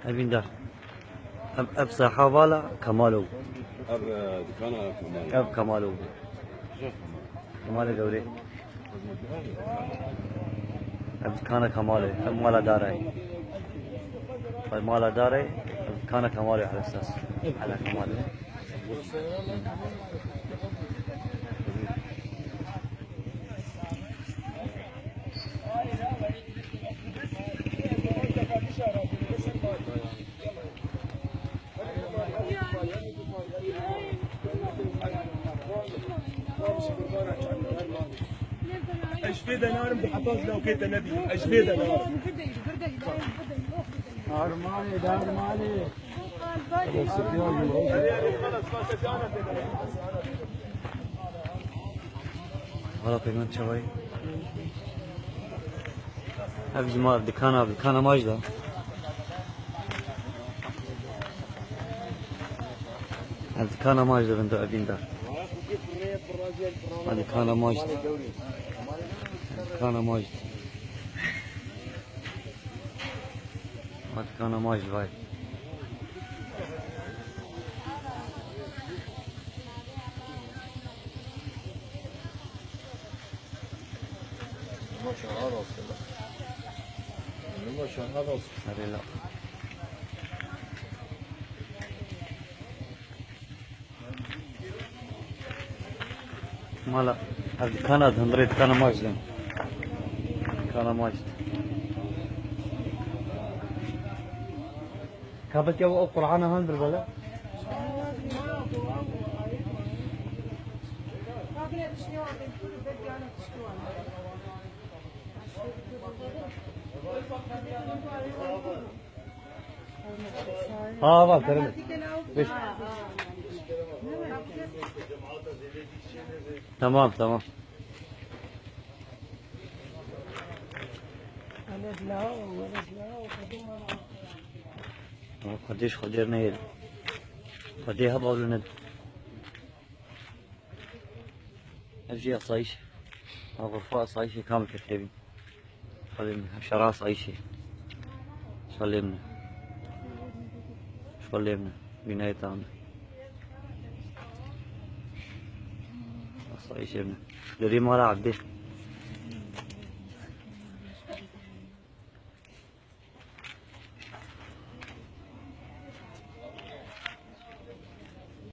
أبين دار أب صحابة كمالو اب دكانه كمان أب كمالو كمال قولي أب كان كمالي أب مالا داري مالا داري أب كان كمالي على أساس على كمالي اجفيدا نارم بحفاظ لو كيت نبي اجفيدا نارم Armani, Darmani. والله بيمن شوي أب جمال دكانة ماجدة دكانة ماجدة بنت أبين دار دكانة ماجدة دكانة ماجدة دكانة ماجدة باي هذه لا مالا دكانة هندري دكانة ماجدة دكانة ماجدة كابت يا قرآن هندر بلا हाँ बात करें تمام تمام قديش خدير نيل قديه هبا ولا ند أجي أصيش غرفة صايشة كامل كتابين خلينا شراء صايشة سلمنا سلمنا بناية عنا صايشة دري مالا عبدي